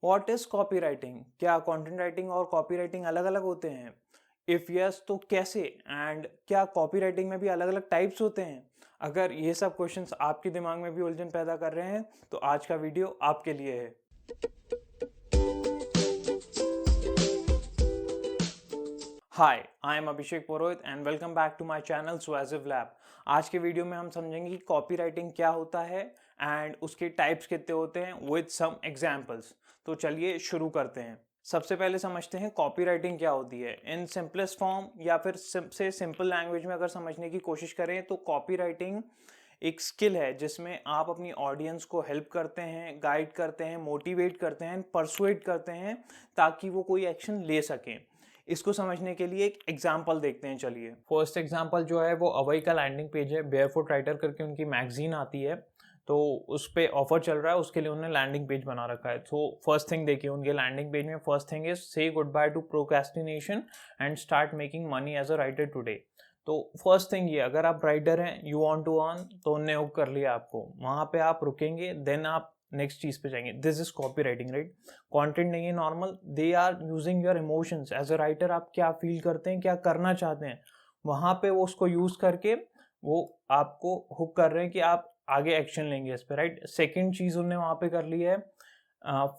What is copywriting? क्या content writing और copywriting अलग अलग होते हैं? इफ यस तो कैसे? एंड क्या कॉपीराइटिंग में भी अलग अलग टाइप्स होते हैं? अगर ये सब क्वेश्चंस आपके दिमाग में भी उलझन पैदा कर रहे हैं तो आज का वीडियो आपके लिए है। Hi, I am Abhishek Purohit and welcome back to my channel सुएसिव लैब। आज के वीडियो में हम समझेंगे कि कॉपीराइटिंग क्या होता है एंड उसके टाइप्स कितने होते हैं विद सम एग्जांपल्स। तो चलिए शुरू करते हैं। सबसे पहले समझते हैं कॉपीराइटिंग क्या होती है इन सिंपलेस्ट फॉर्म, या फिर सबसे सिंपल लैंग्वेज में अगर समझने की कोशिश करें तो कॉपीराइटिंग एक स्किल है जिसमें आप अपनी ऑडियंस को हेल्प करते हैं, गाइड करते हैं, मोटिवेट करते हैं, परसुएट करते हैं ताकि वो कोई एक्शन ले सकें। इसको समझने के लिए एक एग्जाम्पल देखते हैं। चलिए, फर्स्ट एग्जाम्पल जो है वो अवई का लैंडिंग पेज है। बेयरफुट राइटर करके उनकी मैगजीन आती है, तो उस पे ऑफर चल रहा है, उसके लिए उन्होंने लैंडिंग पेज बना रखा है। तो फर्स्ट थिंग देखिए उनके लैंडिंग पेज में, first thing is say good bye to procrastination and start making money as a writer today. तो फर्स्ट थिंग ये, अगर आप राइटर हैं, यू वांट टू अर्न, तो उन्होंने हुक कर लिया आपको, वहां पे आप रुकेंगे, देन आप नेक्स्ट चीज पे जाएंगे। This is copy writing, right? Content नहीं है normal, they are using your emotions. As a writer आप क्या फील करते हैं, क्या करना चाहते हैं, वहां पे वो उसको यूज करके वो आपको हुक कर रहे हैं कि आप आगे एक्शन लेंगे इस पे, राइट? सेकेंड चीज उन्होंने वहां पे कर ली है,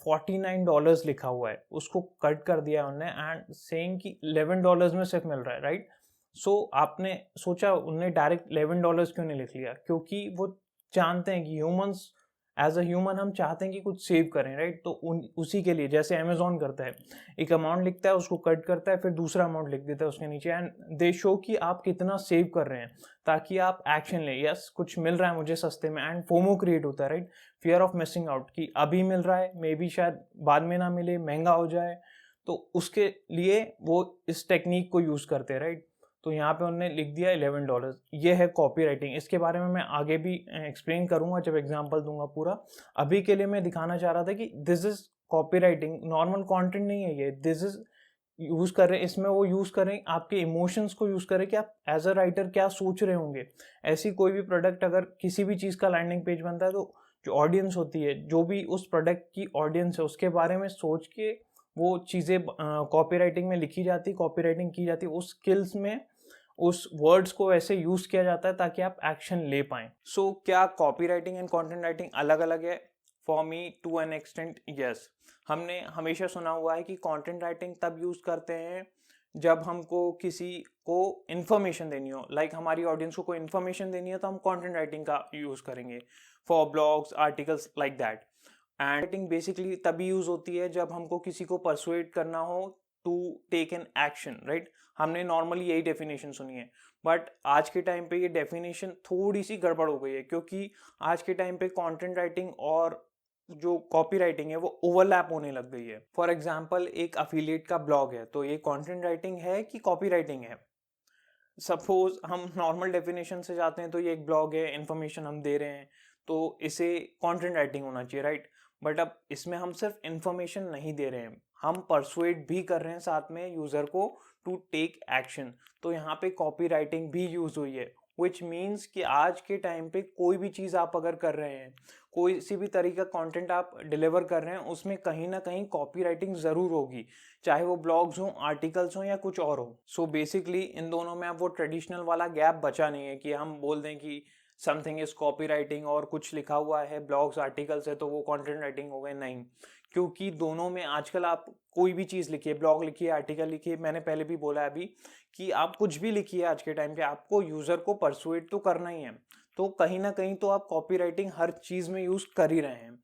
$49 लिखा हुआ है, उसको कट कर दिया उन्होंने एंड सेइंग कि $11 में सिर्फ मिल रहा है, राइट? सो आपने सोचा उनने डायरेक्ट $11 क्यों नहीं लिख लिया? क्योंकि वो जानते हैं कि ह्यूमंस, एज अ ह्यूमन हम चाहते हैं कि कुछ सेव करें, राइट? तो उसी के लिए, जैसे अमेजोन करता है, एक अमाउंट लिखता है, उसको कट करता है, फिर दूसरा अमाउंट लिख देता है उसके नीचे, एंड दे शो कि आप कितना सेव कर रहे हैं ताकि आप एक्शन लें। यस, कुछ मिल रहा है मुझे सस्ते में, एंड फोमो क्रिएट होता है, right? Fear of missing out, कि अभी मिल रहा है, मे बी शायद बाद में ना मिले, महंगा हो जाए, तो उसके लिए वो इस टेक्निक को यूज करते हैं, राइट? तो यहाँ पे उन्होंने लिख दिया $11। ये है कॉपी राइटिंग। इसके बारे में मैं आगे भी एक्सप्लेन करूंगा जब एग्जाम्पल दूंगा पूरा। अभी के लिए मैं दिखाना चाह रहा था कि this is copy writing, normal content नहीं है ये। दिस इज यूज कर रहे हैं, इसमें वो यूज कर रहे हैं आपके इमोशंस को, यूज कर रहे हैं कि आप एज अ राइटर क्या सोच रहे होंगे। ऐसी कोई भी प्रोडक्ट, अगर किसी भी चीज का लैंडिंग पेज बनता है, तो जो ऑडियंस होती है, जो भी उस प्रोडक्ट की ऑडियंस है, उसके बारे में सोच के वो चीजें कॉपी राइटिंग में लिखी जाती, कॉपी राइटिंग की जाती, उस स्किल्स में उस वर्ड्स को ऐसे यूज किया जाता है ताकि आप एक्शन ले पाएं। सो क्या copy writing and content writing अलग अलग है? For me to an extent yes. हमने हमेशा सुना हुआ है कि कंटेंट राइटिंग तब यूज करते हैं जब हमको किसी को इन्फॉर्मेशन देनी हो, लाइक हमारी ऑडियंस को कोई इन्फॉर्मेशन देनी है, तो हम कंटेंट राइटिंग का यूज करेंगे for blogs, articles, like that. And writing basically तभी यूज होती है जब हमको किसी को परसुएट करना हो to take an action, right? हमने नॉर्मली यही डेफिनेशन सुनी है, बट आज के टाइम पे ये डेफिनेशन थोड़ी सी गड़बड़ हो गई है, क्योंकि आज के टाइम पे कंटेंट राइटिंग और जो कॉपी राइटिंग है वो ओवरलैप होने लग गई है। फॉर एग्जाम्पल, एक अफिलिएट का ब्लॉग है, तो ये कंटेंट राइटिंग है कि कॉपी राइटिंग है? सपोज हम नॉर्मल डेफिनेशन से जाते हैं तो ये एक ब्लॉग है, इंफॉर्मेशन हम दे रहे हैं, तो इसे कंटेंट राइटिंग होना चाहिए, राइट? बट अब इसमें हम सिर्फ इंफॉर्मेशन नहीं दे रहे हैं, हम परसुएट भी कर रहे हैं साथ में यूजर को टू टेक एक्शन। तो यहाँ पे कॉपी राइटिंग भी यूज हुई है, विच मीन्स कि आज के टाइम पे कोई भी चीज आप अगर कर रहे हैं, कोई सी भी तरीका कंटेंट आप डिलीवर कर रहे हैं, उसमें कहीं ना कहीं कॉपी राइटिंग जरूर होगी, चाहे वो ब्लॉग्स हो, आर्टिकल्स हो, या कुछ और हो। सो बेसिकली इन दोनों में अब वो ट्रेडिशनल वाला गैप बचा नहीं है कि हम बोल दें कि समथिंग इज कॉपी राइटिंग और कुछ लिखा हुआ है, ब्लॉग्स, आर्टिकल्स है, तो वो कंटेंट राइटिंग हो गए। नहीं, क्योंकि दोनों में आजकल आप कोई भी चीज लिखिए, ब्लॉग लिखिए, आर्टिकल लिखिए, मैंने पहले भी बोला है अभी कि आप कुछ भी लिखिए, आज के टाइम पे आपको यूजर को परसुएट तो करना ही है, तो कहीं ना कहीं तो आप कॉपी राइटिंग हर चीज में यूज कर ही रहे हैं।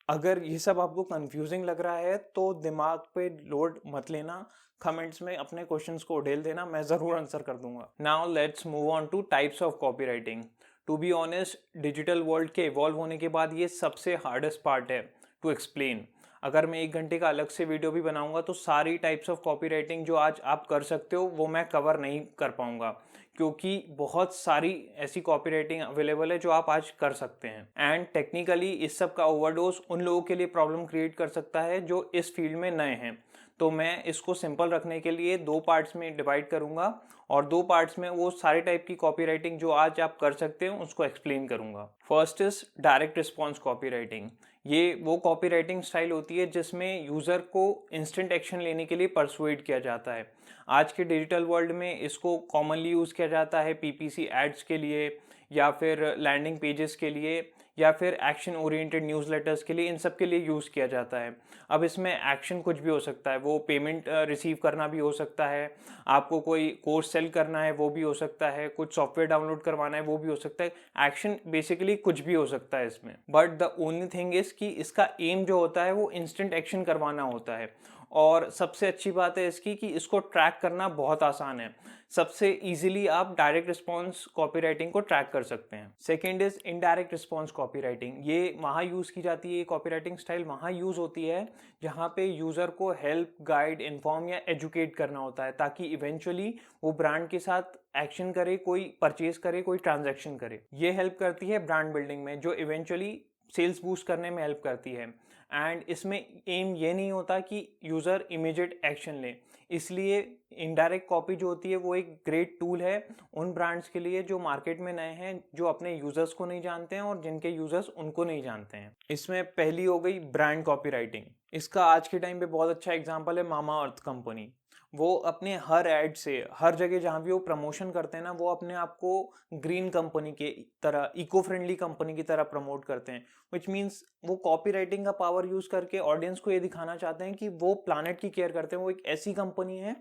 अगर ये सब आपको कंफ्यूजिंग लग रहा है तो दिमाग पे लोड मत लेना, कमेंट्स में अपने क्वेश्चंस को उड़ेल देना, मैं जरूर आंसर कर दूंगा। Now let's move on to types of copy writing. To be honest, digital world के इवॉल्व होने के बाद ये सबसे हार्डेस्ट पार्ट है टू एक्सप्लेन। अगर मैं 1 घंटे का अलग से वीडियो भी बनाऊंगा तो सारी टाइप्स ऑफ कॉपी राइटिंग जो आज आप कर सकते हो वो मैं कवर नहीं कर पाऊंगा, क्योंकि बहुत सारी ऐसी कॉपी राइटिंग अवेलेबल है जो आप आज कर सकते हैं। एंड टेक्निकली इस सब का ओवरडोज उन लोगों के लिए प्रॉब्लम क्रिएट कर सकता है जो इस फील्ड में नए हैं। तो मैं इसको सिंपल रखने के लिए 2 पार्ट्स में डिवाइड करूंगा, और 2 पार्ट्स में वो सारे टाइप की कॉपी राइटिंग जो आज आप कर सकते हो उसको एक्सप्लेन करूंगा। First is direct response copy writing. ये वो कॉपी राइटिंग स्टाइल होती है जिसमें यूज़र को इंस्टेंट एक्शन लेने के लिए परसुएड किया जाता है। आज के डिजिटल वर्ल्ड में इसको कॉमनली यूज़ किया जाता है पीपीसी एड्स के लिए, या फिर लैंडिंग पेजेस के लिए, या फिर एक्शन ओरिएंटेड न्यूज़लेटर्स के लिए, इन सब के लिए यूज़ किया जाता है। अब इसमें एक्शन कुछ भी हो सकता है, वो पेमेंट रिसीव करना भी हो सकता है, आपको कोई कोर्स सेल करना है वो भी हो सकता है, कुछ सॉफ्टवेयर डाउनलोड करवाना है वो भी हो सकता है। एक्शन बेसिकली कुछ भी हो सकता है इसमें, but the only thing is कि इसका एम जो होता है वो इंस्टेंट एक्शन करवाना होता है। और सबसे अच्छी बात है इसकी कि इसको ट्रैक करना बहुत आसान है। सबसे इजीली आप डायरेक्ट रिस्पॉन्स कॉपीराइटिंग को ट्रैक कर सकते हैं। Second is indirect response copywriting. ये वहाँ यूज़ की जाती है, ये कॉपीराइटिंग स्टाइल वहाँ यूज़ होती है जहाँ पे यूज़र को हेल्प, गाइड, इन्फॉर्म या एजुकेट करना होता है, ताकि इवेंचुअली वो ब्रांड के साथ एक्शन करे, कोई परचेज करे, कोई ट्रांजैक्शन करे। ये हेल्प करती है ब्रांड बिल्डिंग में, जो इवेंचुअली सेल्स बूस्ट करने में हेल्प करती है। एंड इसमें एम ये नहीं होता कि यूज़र इमीडिएट एक्शन ले, इसलिए इनडायरेक्ट कॉपी जो होती है वो एक ग्रेट टूल है उन ब्रांड्स के लिए जो मार्केट में नए हैं, जो अपने यूज़र्स को नहीं जानते हैं और जिनके यूज़र्स उनको नहीं जानते हैं। इसमें पहली हो गई ब्रांड कॉपीराइटिंग। इसका आज के टाइम पे बहुत अच्छा एग्जांपल है मामा अर्थ कंपनी। वो अपने हर एड से, हर जगह जहाँ भी वो प्रमोशन करते हैं ना, वो अपने आप को ग्रीन कंपनी के तरह, इको फ्रेंडली कंपनी की तरह प्रमोट करते हैं। विच मीन्स वो कॉपीराइटिंग का पावर यूज करके ऑडियंस को ये दिखाना चाहते हैं कि वो प्लानेट की केयर करते हैं, वो एक ऐसी कंपनी है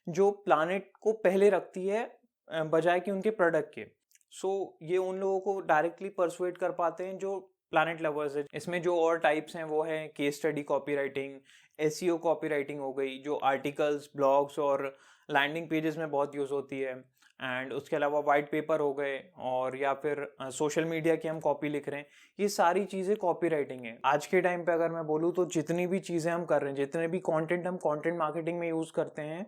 जो प्लानेट को पहले रखती है बजाय कि उनके प्रोडक्ट के। सो ये उन लोगों को डायरेक्टली परसुएट कर पाते हैं जो प्लानेट लवर्स है। इसमें जो और टाइप्स हैं वो है case study copywriting, SEO copywriting हो गई, जो आर्टिकल्स, ब्लॉग्स और लैंडिंग पेजेस में बहुत यूज़ होती है। एंड उसके अलावा वाइट पेपर हो गए, और या फिर सोशल मीडिया की हम कॉपी लिख रहे हैं, ये सारी चीज़ें कॉपी राइटिंग है। आज के टाइम पे अगर मैं बोलूँ तो जितनी भी चीज़ें हम कर रहे हैं, जितने भी कंटेंट हम कंटेंट मार्केटिंग में यूज़ करते हैं,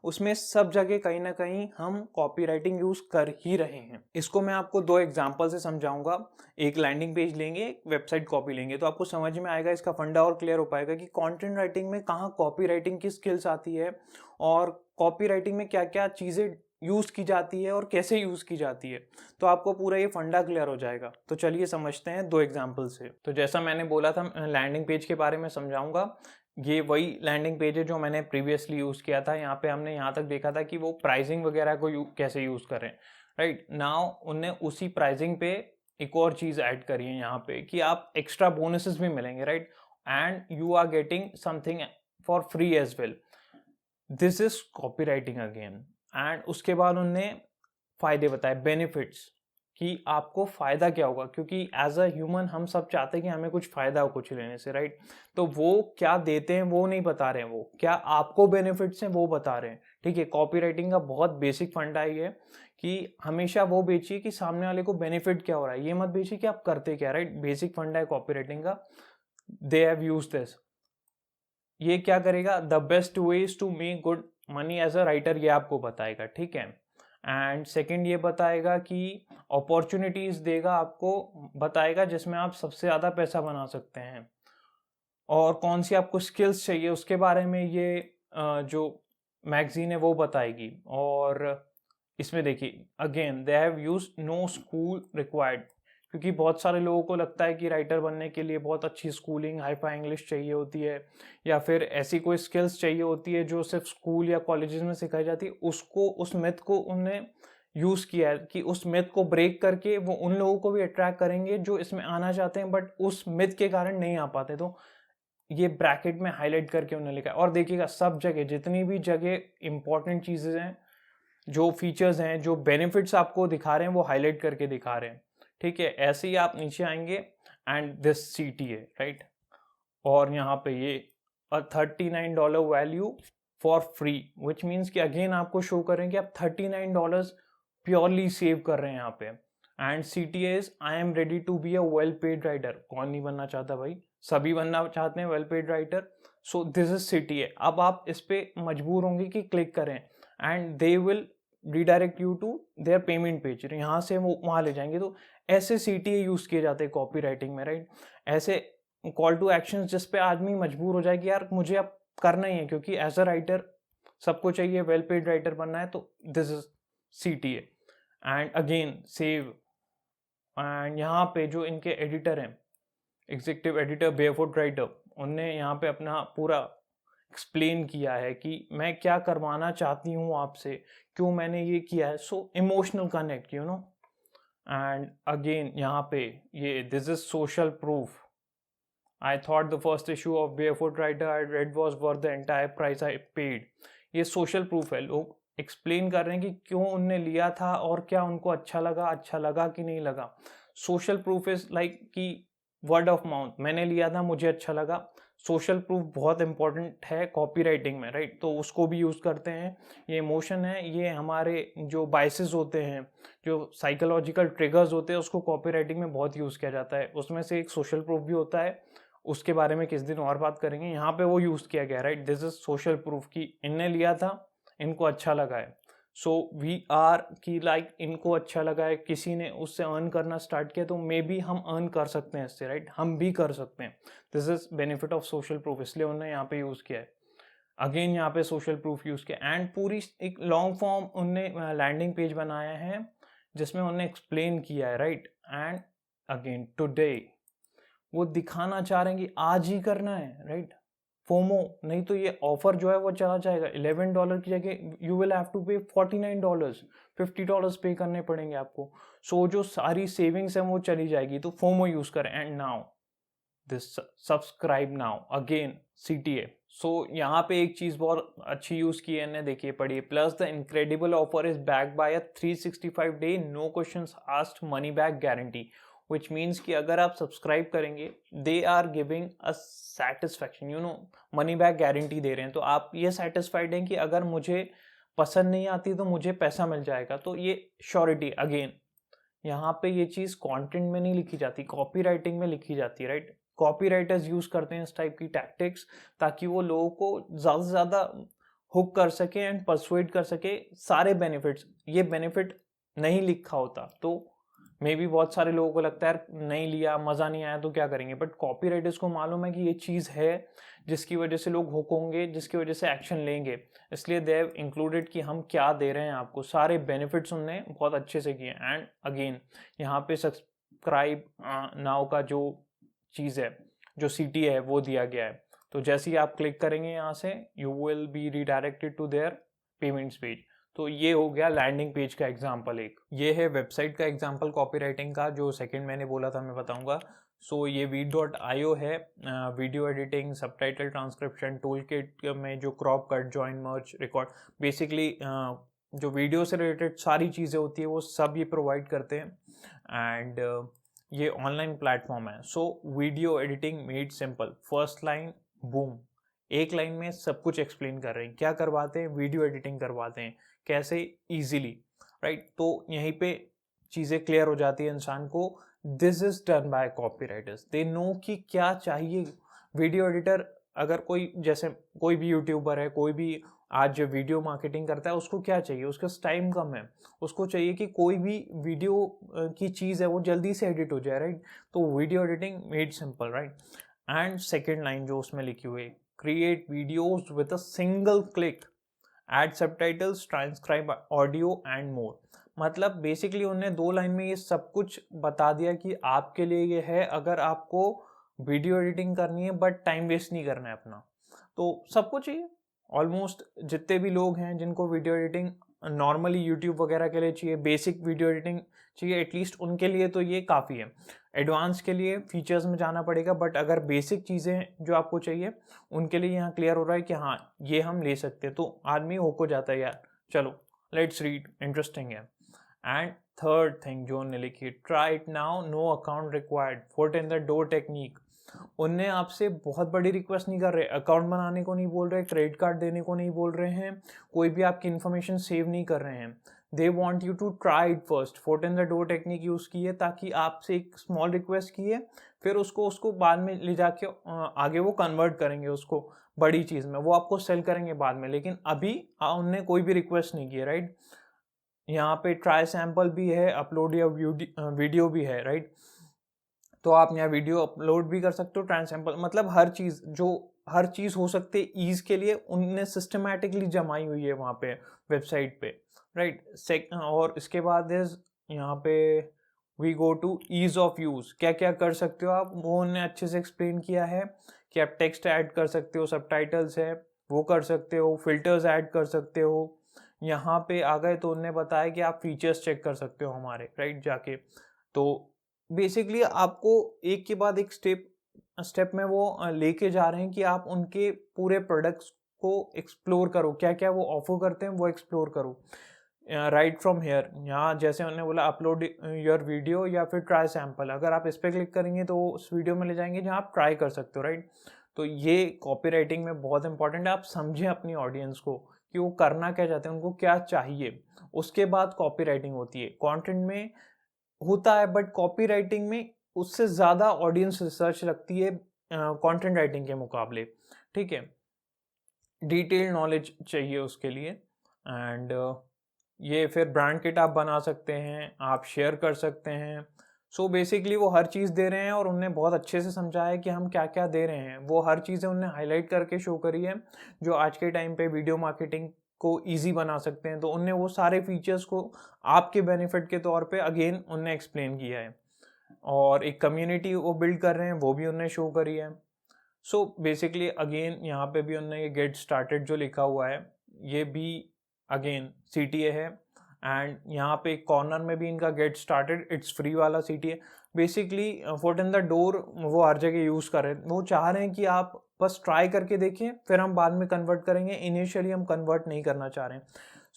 उसमें सब जगह कहीं ना कहीं हम कॉपी राइटिंग यूज़ कर ही रहे हैं। इसको मैं आपको दो एग्जाम्पल से समझाऊंगा। एक लैंडिंग पेज लेंगे, एक वेबसाइट कॉपी लेंगे, तो आपको समझ में आएगा, इसका फंडा और क्लियर हो पाएगा कि कंटेंट राइटिंग में कहाँ कॉपी राइटिंग की स्किल्स आती है, और कॉपी राइटिंग में क्या क्या चीज़ें यूज की जाती है और कैसे यूज की जाती है। तो आपको पूरा ये फंडा क्लियर हो जाएगा। तो चलिए समझते हैं दो एग्जांपल से। तो जैसा मैंने बोला था, लैंडिंग पेज के बारे में समझाऊंगा। ये वही लैंडिंग पेज है जो मैंने प्रीवियसली यूज किया था। यहाँ पे हमने यहाँ तक देखा था कि वो प्राइसिंग वगैरह को कैसे यूज करें। राइट नाउ उनने उसी प्राइसिंग पे एक और चीज ऐड करी है यहाँ पे कि आप एक्स्ट्रा बोनसेस भी मिलेंगे, right, and you are getting something for free as well. This is copy writing again. And उसके बाद उनने फायदे बताए, बेनिफिट्स, कि आपको फायदा क्या होगा, क्योंकि एज अ ह्यूमन हम सब चाहते हैं कि हमें कुछ फायदा हो कुछ लेने से, राइट। तो वो क्या देते हैं वो नहीं बता रहे हैं, वो क्या आपको बेनिफिट्स हैं वो बता रहे हैं। ठीक है, कॉपी राइटिंग का बहुत बेसिक फंडा ही है कि हमेशा वो बेचिए कि सामने वाले को बेनिफिट क्या हो रहा है, ये मत बेचिए कि आप करते क्या, राइट। बेसिक फंडा है कॉपी राइटिंग का। They have use this. ये क्या करेगा, the best ways to make good money as a writer, ये आपको बताएगा, ठीक है। एंड सेकंड ये बताएगा कि अपॉर्चुनिटीज देगा आपको, बताएगा जिसमें आप सबसे ज़्यादा पैसा बना सकते हैं, और कौन सी आपको स्किल्स चाहिए उसके बारे में ये जो मैगजीन है वो बताएगी। और इसमें देखिए again they have use no school required, क्योंकि बहुत सारे लोगों को लगता है कि राइटर बनने के लिए बहुत अच्छी स्कूलिंग, हाई फाई इंग्लिश चाहिए होती है, या फिर ऐसी कोई स्किल्स चाहिए होती है जो सिर्फ स्कूल या कॉलेजेस में सिखाई जाती है। उसको, उस मिथ को उनने यूज किया है कि उस मिथ को ब्रेक करके वो उन लोगों को भी अट्रैक्ट करेंगे जो इसमें आना चाहते हैं बट उस मिथ के कारण नहीं आ पाते। तो ये ब्रैकेट में हाईलाइट करके उन्होंने लिखा है। और देखिएगा सब जगह, जितनी भी जगह इंपॉर्टेंट चीजें हैं, जो फीचर्स हैं, जो बेनिफिट्स आपको दिखा रहे हैं, वो हाईलाइट करके दिखा रहे हैं। ठीक है, ऐसे ही आप नीचे आएंगे एंड दिस CTA, राइट, और यहाँ पे ये $39 value for free, which means कि अगेन आपको शो करें कि आप $39 प्योरली सेव कर रहे हैं यहाँ पे। And CTA is I am ready to be a well paid writer. कौन नहीं बनना चाहता भाई, सभी बनना चाहते हैं well paid writer. So this is CTA। अब आप इस पे मजबूर होंगे कि क्लिक करें, and they will redirect you to their payment page, यहाँ से वो वहाँ ले जाएंगे। तो ऐसे CTA यूज किए जाते हैं कॉपी राइटिंग में, राइट। ऐसे कॉल टू एक्शन जिस पे आदमी मजबूर हो जाए कि यार मुझे अब करना ही है, क्योंकि एज अ राइटर सबको चाहिए वेल पेड राइटर बनना है। तो this is CTA। And again save. And यहाँ पे जो इनके एडिटर हैं, एग्जीक्यूटिव एडिटर बेयरफुट राइटर, उनने यहाँ पे अपना पूरा एक्सप्लेन किया है कि मैं क्या करवाना चाहती हूँ आपसे, क्यों मैंने ये किया है. So emotional connect, you know. And again यहाँ पे ये this is social proof. I thought the first issue of Barefoot Writer I read was worth the entire price I paid. ये सोशल प्रूफ है. लोग एक्सप्लेन कर रहे हैं कि क्यों उनने लिया था और क्या उनको अच्छा लगा कि नहीं लगा. सोशल प्रूफ इज लाइक कि वर्ड ऑफ माउथ, मैंने लिया था, मुझे अच्छा लगा. सोशल प्रूफ बहुत इंपॉर्टेंट है कॉपी राइटिंग में, राइट. तो उसको भी यूज़ करते हैं. ये इमोशन है, ये हमारे जो बाइसेस होते हैं, जो साइकोलॉजिकल ट्रिगर्स होते हैं, उसको कॉपी राइटिंग में बहुत यूज़ किया जाता है. उसमें से एक सोशल प्रूफ भी होता है, उसके बारे में किस दिन और बात करेंगे. यहाँ पे वो यूज़ किया गया, right. This is social proof कि इनने लिया था, इनको अच्छा लगा है. सो वी आर की लाइक इनको अच्छा लगा है, किसी ने उससे अर्न करना स्टार्ट किया, तो मे बी हम अर्न कर सकते हैं इससे, राइट. हम भी कर सकते हैं. This is benefit of social proof, इसलिए उन्होंने यहाँ पे यूज़ किया है. अगेन यहाँ पे सोशल प्रूफ यूज़ किया एंड पूरी एक लॉन्ग फॉर्म उनने लैंडिंग पेज बनाया है जिसमें उन्होंने एक्सप्लेन किया है, राइट. एंड अगेन टुडे वो दिखाना चाह रहे हैं कि आज ही करना है, राइट. फोमो, नहीं तो ये ऑफर जो है वो चला जाएगा. $11 की जगह यू विल हैव टू पे $49, $50 पे करने पड़ेंगे आपको. सो जो सारी सेविंग्स है वो चली जाएगी. तो फोमो यूज करें. And now this subscribe now, again CTA. सो यहाँ पे एक चीज बहुत अच्छी यूज की है ने, देखिए पढ़िए. Plus the incredible offer is back by a 365 day no questions asked money back guarantee, which means कि अगर आप सब्सक्राइब करेंगे, they are giving a satisfaction, you know, money back guarantee दे रहे हैं. तो आप ये सेटिस्फाइड हैं कि अगर मुझे पसंद नहीं आती तो मुझे पैसा मिल जाएगा. तो ये श्योरिटी. अगेन यहाँ पे ये चीज़ कंटेंट में नहीं लिखी जाती, कॉपी राइटिंग में लिखी जाती है, राइट. कॉपी राइटर्स यूज करते हैं इस टाइप की टैक्टिक्स ताकि वो लोगों को ज़्यादा से ज़्यादा हुक कर सके एंड परसुएड कर सके सारे बेनिफिट्स. ये बेनिफिट नहीं लिखा होता तो मे बी बहुत सारे लोगों को लगता है नहीं लिया, मज़ा नहीं आया, तो क्या करेंगे. बट कॉपी राइटर्स को मालूम है कि ये चीज़ है जिसकी वजह से लोग हुक होंगे, जिसकी वजह से एक्शन लेंगे. इसलिए दे हैव इंक्लूडेड कि हम क्या दे रहे हैं आपको, सारे बेनिफिट्स उनने बहुत अच्छे से किए. एंड अगेन यहाँ पे सब्सक्राइब नाउ का जो चीज़ है, जो CTA है, वो दिया गया है. तो जैसे ही आप क्लिक करेंगे यहाँ से, you will be redirected to their payments page. तो ये हो गया लैंडिंग पेज का एग्जांपल एक. ये है वेबसाइट का एग्जांपल कॉपीराइटिंग का, जो सेकंड मैंने बोला था मैं बताऊंगा. सो ये वीड.io है. Video editing, subtitle transcription, tool kit में जो क्रॉप कट, जॉइन, मर्ज, रिकॉर्ड, बेसिकली जो वीडियो से रिलेटेड सारी चीज़ें होती है वो सब ये प्रोवाइड करते हैं. एंड ये ऑनलाइन प्लेटफॉर्म है. So video editing made simple, first line boom, एक लाइन में सब कुछ एक्सप्लेन कर रहे हैं. क्या करवाते हैं, वीडियो एडिटिंग करवाते हैं, कैसे, इजीली, राइट. तो यहीं पे चीज़ें क्लियर हो जाती है इंसान को. This is done by copy writers. They know कि क्या चाहिए. वीडियो एडिटर, अगर कोई, जैसे कोई भी यूट्यूबर है, कोई भी आज जो वीडियो मार्केटिंग करता है, उसको क्या चाहिए, उसका टाइम कम है, उसको चाहिए कि कोई भी वीडियो की चीज़ है वो जल्दी से एडिट हो जाए, राइट. तो video editing made simple, right. And second line जो उसमें लिखी हुई, create videos with a single click, add subtitles, transcribe audio and more. मतलब बेसिकली उन्होंने 2 लाइन में ये सब कुछ बता दिया कि आपके लिए ये है अगर आपको वीडियो एडिटिंग करनी है बट टाइम वेस्ट नहीं करना है अपना. तो सब कुछ ही ऑलमोस्ट जितने भी लोग हैं जिनको वीडियो एडिटिंग नॉर्मली यूट्यूब वगैरह के लिए चाहिए, बेसिक वीडियो एडिटिंग चाहिए, एटलीस्ट उनके लिए तो ये काफ़ी है. एडवांस के लिए फीचर्स में जाना पड़ेगा, बट अगर बेसिक चीज़ें जो आपको चाहिए उनके लिए यहाँ क्लियर हो रहा है कि हाँ ये हम ले सकते हैं. तो आदमी होको जाता है यार, चलो लेट्स रीड, इंटरेस्टिंग है. एंड थर्ड थिंग जो उन्होंने लिखी, try it now, no account required, foot in the door technique. उनने आपसे बहुत बड़ी रिक्वेस्ट नहीं कर रहे, अकाउंट बनाने को नहीं बोल रहे, क्रेडिट कार्ड देने को नहीं बोल रहे हैं, कोई भी आपकी इन्फॉर्मेशन सेव नहीं कर रहे हैं. They want you to try it first. Foot in the door technique use की है ताकि आपसे एक स्मॉल रिक्वेस्ट की है, फिर उसको बाद में ले जाके आगे वो कन्वर्ट करेंगे उसको बड़ी चीज़ में, वो आपको सेल करेंगे बाद में. लेकिन अभी उनने कोई भी रिक्वेस्ट नहीं की है, राइट. यहाँ पे ट्राई सैम्पल भी है, अपलोड या वीडियो भी है, राइट. तो आप यहाँ वीडियो अपलोड भी कर सकते हो, ट्राई सैम्पल, मतलब हर चीज़ हो सकती है ईज के लिए उनने सिस्टमैटिकली जमाई हुई है वहाँ पे वेबसाइट पे, राइट. और इसके बाद यहाँ पे we go to ease of use, क्या क्या कर सकते हो आप, वो उन्होंने अच्छे से एक्सप्लेन किया है कि आप टेक्स्ट ऐड कर सकते हो, सबटाइटल्स है वो कर सकते हो, फिल्टर्स ऐड कर सकते हो। यहाँ पे आ गए तो उन्होंने बताया कि आप फीचर्स चेक कर सकते हो हमारे, राइट, जाके। तो बेसिकली आपको एक के बाद एक स्टेप में वो लेके जा रहे हैं कि आप उनके पूरे प्रोडक्ट्स को एक्सप्लोर करो, क्या क्या वो ऑफर करते हैं वो एक्सप्लोर करो। राइट फ्रॉम हेयर, यहाँ जैसे उन्होंने बोला अपलोड योर वीडियो या फिर ट्राई सैम्पल, अगर आप इस पर क्लिक करेंगे तो उस वीडियो में ले जाएंगे जहाँ आप ट्राई कर सकते हो, राइट। तो ये कॉपी राइटिंग में बहुत इंपॉर्टेंट है, आप समझें अपनी ऑडियंस को कि वो करना क्या चाहते हैं, उनको क्या चाहिए, उसके बाद कॉपी राइटिंग होती है। कंटेंट में होता है बट कॉपी राइटिंग में उससे ज़्यादा ऑडियंस रिसर्च लगती है कंटेंट राइटिंग के मुकाबले, ठीक है। डिटेल नॉलेज चाहिए उसके लिए। एंड ये फिर ब्रांड किट आप बना सकते हैं, आप शेयर कर सकते हैं। सो बेसिकली वो हर चीज़ दे रहे हैं और उन्होंने बहुत अच्छे से समझाया है कि हम क्या क्या दे रहे हैं, वो हर चीज़ें उन्होंने हाईलाइट करके शो करी है जो आज के टाइम पे वीडियो मार्केटिंग को इजी बना सकते हैं। तो उनने वो सारे फीचर्स को आपके बेनिफिट के तौर पे अगेन उनने एक्सप्लेन किया है, और एक कम्युनिटी वो बिल्ड कर रहे हैं वो भी उन्होंने शो करी है। सो बेसिकली अगेन यहाँ पे भी उन्होंने ये गेट स्टार्टेड जो लिखा हुआ है ये भी अगेन CTA है, एंड यहाँ पे कॉर्नर में भी इनका गेट स्टार्टेड इट्स फ्री वाला CTA। Basically foot in the door वो हर जगह यूज़ कर रहे हैं, वो चाह रहे हैं कि आप बस ट्राई करके देखें फिर हम बाद में कन्वर्ट करेंगे, इनिशियली हम कन्वर्ट नहीं करना चाह रहे हैं।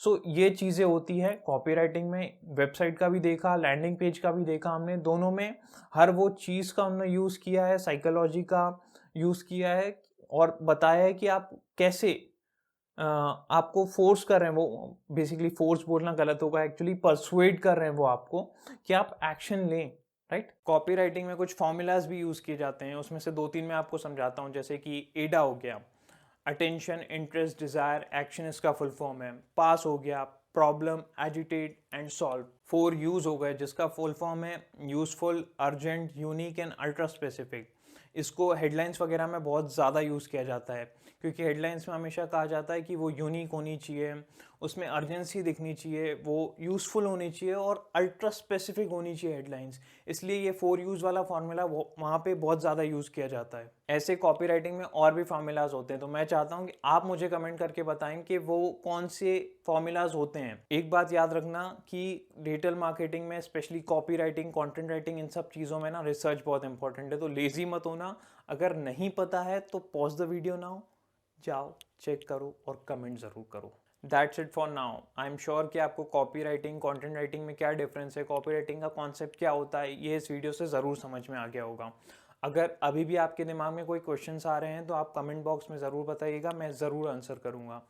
सो ये चीज़ें होती है कॉपी राइटिंग में। वेबसाइट का भी देखा, लैंडिंग पेज का भी देखा हमने, दोनों में हर वो चीज़ का हमने यूज़ किया है, साइकोलॉजी का यूज़ किया है और बताया है कि आप कैसे आपको फोर्स कर रहे हैं, वो बेसिकली फोर्स बोलना गलत होगा, एक्चुअली परसुएड कर रहे हैं वो आपको कि आप एक्शन लें, राइट। कॉपी राइटिंग में कुछ फॉर्मूलाज भी यूज़ किए जाते हैं, उसमें से 2-3 मैं आपको समझाता हूँ। जैसे कि एडा हो गया, अटेंशन, इंटरेस्ट, डिज़ायर, एक्शन इसका फुल फॉर्म है। पास हो गया, problem, agitate and solve. 4 use हो गए जिसका फुल फॉर्म है useful, urgent, unique and ultra specific. इसको हेडलाइंस वगैरह में बहुत ज़्यादा यूज़ किया जाता है क्योंकि हेडलाइंस में हमेशा कहा जाता है कि वो यूनिक होनी चाहिए, उसमें अर्जेंसी दिखनी चाहिए, वो यूज़फुल होनी चाहिए और अल्ट्रा स्पेसिफिक होनी चाहिए हेडलाइंस। इसलिए ये 4 यूज़ वाला फार्मूला वहाँ पे बहुत ज़्यादा यूज़ किया जाता है। ऐसे कॉपी राइटिंग में और भी फार्मूलाज होते हैं, तो मैं चाहता हूँ कि आप मुझे कमेंट करके बताएं कि वो कौन से फार्मूलाज होते हैं। एक बात याद रखना कि डिजिटल मार्केटिंग में specially copy writing, content writing, इन सब चीज़ों में ना रिसर्च बहुत इंपॉर्टेंट है। तो लेजी मत होना, अगर नहीं पता है तो पॉज द वीडियो नाउ, जाओ चेक करो और कमेंट ज़रूर करो। That's it for now. I am sure कि आपको कॉपी राइटिंग, कॉन्टेंट राइटिंग में क्या डिफरेंस है, कॉपी राइटिंग का कॉन्सेप्ट क्या होता है, ये इस वीडियो से ज़रूर समझ में आ गया होगा। अगर अभी भी आपके दिमाग में कोई क्वेश्चंस आ रहे हैं तो आप कमेंट बॉक्स में ज़रूर बताइएगा, मैं ज़रूर आंसर करूँगा।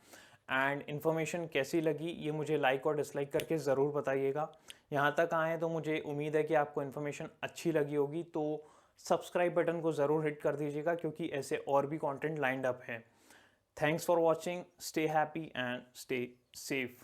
एंड इन्फॉर्मेशन कैसी लगी ये मुझे लाइक और डिसलाइक करके ज़रूर बताइएगा। यहाँ तक आए तो मुझे उम्मीद है कि आपको इन्फॉर्मेशन अच्छी लगी होगी, तो सब्सक्राइब बटन को ज़रूर हिट कर दीजिएगा क्योंकि ऐसे और भी कंटेंट लाइंड अप है। Thanks for watching. Stay happy and stay safe.